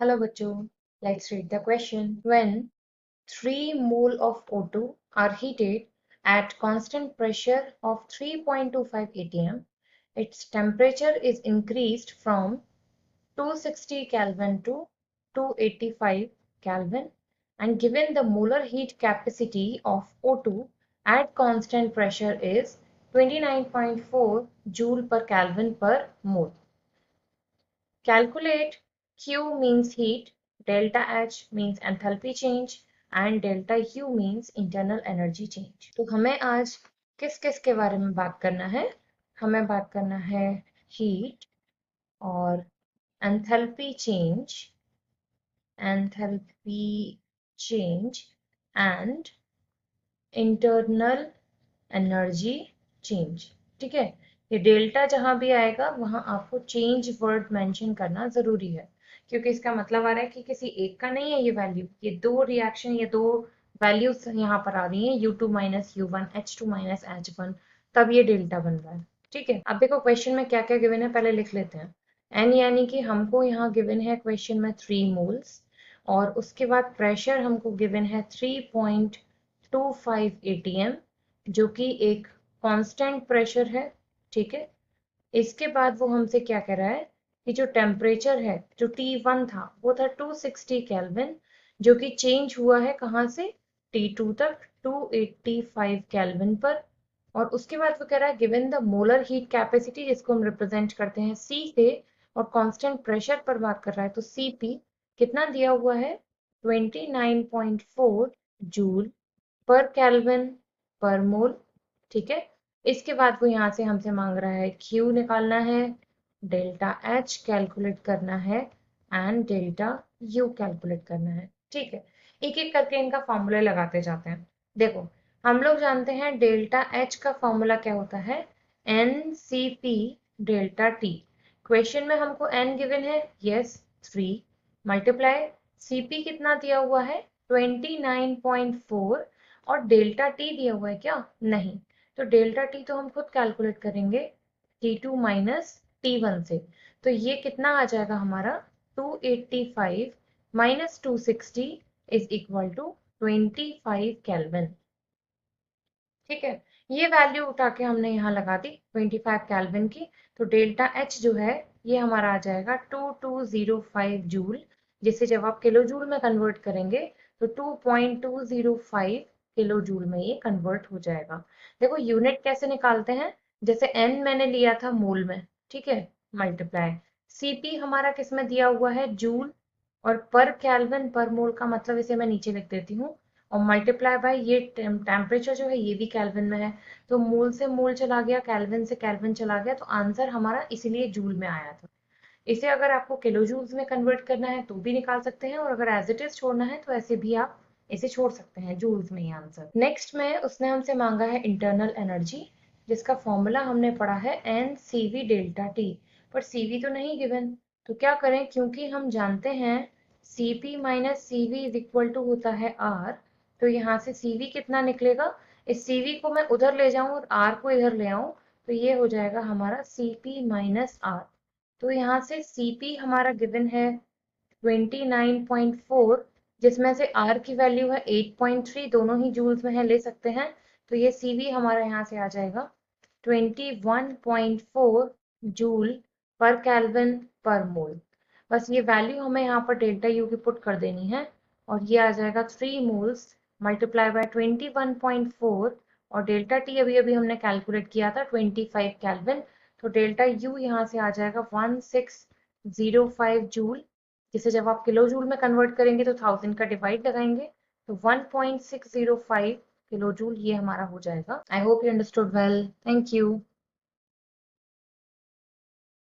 Hello bachcho, let's read the question. When 3 mole of O2 are heated at constant pressure of 3.25 atm, its temperature is increased from 260 Kelvin to 285 Kelvin, and given the molar heat capacity of O2 at constant pressure is 29.4 joule per Kelvin per mole. Calculate Q means heat, delta H means enthalpy change and delta U means internal energy change. तो हमें आज किस किस के बारे में बात करना है? हमें बात करना है heat और enthalpy change and internal energy change. ठीक है, ये डेल्टा जहां भी आएगा वहां आपको चेंज वर्ड मेंशन करना जरूरी है, क्योंकि इसका मतलब आ रहा है कि किसी एक का नहीं है ये वैल्यू, ये दो रिएक्शन, ये दो वैल्यूज यहाँ पर आ रही हैं, U2 minus U1, H2 minus H1, तब ये डेल्टा बन रहा है। ठीक है, अब देखो क्वेश्चन में क्या क्या गिवन है, पहले लिख लेते हैं। एन यानी कि हमको यहाँ गिवन है क्वेश्चन में 3 मोल्स, और उसके बाद प्रेशर हमको गिवन है 3.25 atm, जो कि एक कांस्टेंट प्रेशर है। ठीक है, इसके बाद वो हमसे क्या कह रहा है कि जो टेम्परेचर है, जो T1 था वो था 260 केल्विन, जो कि चेंज हुआ है कहाँ से, T2 तक 285 केल्विन पर। और उसके बाद वो कह रहा है given the molar heat capacity, जिसको हम रिप्रेजेंट करते हैं C से, और कांस्टेंट प्रेशर पर बात कर रहा है, तो Cp कितना दिया हुआ है, 29.4 जूल पर केल्विन पर मोल। ठीक है, इसके बाद वो यहाँ से हमसे मांग रहा है Q निकालना है, डेल्टा H कैलकुलेट करना है एंड डेल्टा U कैलकुलेट करना है। ठीक है, एक एक करके इनका फॉर्मूला लगाते जाते हैं। देखो, हम लोग जानते हैं डेल्टा H का फॉर्मूला क्या होता है, NCP डेल्टा T। क्वेश्चन में हमको N गिवन है, यस 3, मल्टीप्लाई Cp कितना दिया हुआ है 29.4, और डेल्टा टी दिया हुआ है क्या, नहीं, तो डेल्टा टी तो हम खुद कैलकुलेट करेंगे T2 माइनस T1 से। तो ये कितना आ जाएगा हमारा, 285 minus 260 is equal to 25 kelvin. ठीक है, ये वैल्यू उठा के हमने यहाँ लगा दी 25 केल्विन की, तो डेल्टा एच जो है ये हमारा आ जाएगा 2205 जूल, जिसे जब आप किलो जूल में कन्वर्ट करेंगे तो 2.205 किलो जूल में ये कन्वर्ट हो जाएगा। देखो यूनिट कैसे निकालते हैं, जैसे एन मैंने लिया था मोल में, ठीक है, मल्टीप्लाई सीपी हमारा किस में दिया हुआ है, जूल, और पर केल्विन पर मोल का मतलब इसे मैं नीचे लिख देती हूँ, और मल्टीप्लाई बाय ये टेम्परेचर जो है ये भी केल्विन में है, तो मोल से मोल चला गया, केल्विन से केल्विन चला गया, तो आंसर हमारा इसीलिए जूल में आया था। इसे अगर आपको किलो जूल्स में कन्वर्ट करना है तो भी निकाल सकते हैं, और अगर एज इट इज छोड़ना है तो ऐसे भी आप इसे छोड़ सकते हैं, जूल्स में ही आंसर। नेक्स्ट में उसने हमसे मांगा है इंटरनल एनर्जी, जिसका फॉर्मूला हमने पढ़ा है N C V delta T, पर सी वी तो नहीं गिवन, तो क्या करें, क्योंकि हम जानते हैं C P minus C V is equal to होता है आर, तो यहाँ से सी वी कितना निकलेगा, इस सी वी को मैं उधर ले जाऊं और आर को इधर ले आऊं, तो ये हो जाएगा हमारा सी पी माइनस आर। तो यहाँ से Cp हमारा गिवन है 29.4, जिसमें से R की वैल्यू है 8.3, दोनों ही जूल्स में है, ले सकते हैं, तो ये Cv हमारा यहाँ से आ जाएगा 21.4 जूल पर केल्विन पर मोल। बस ये वैल्यू हमें यहाँ पर डेल्टा यू की पुट कर देनी है, और ये आ जाएगा 3 मोल्स मल्टीप्लाई बाय 21.4, और डेल्टा टी अभी अभी हमने कैलकुलेट किया था 25 केल्विन, तो डेल्टा यू यहाँ से आ जाएगा 1605 जूल, जिसे जब आप किलो जूल में कन्वर्ट करेंगे तो 1000 का डिवाइड लगाएंगे, तो 1605 किलो जूल ये हमारा हो जाएगा। I hope you understood well, thank you.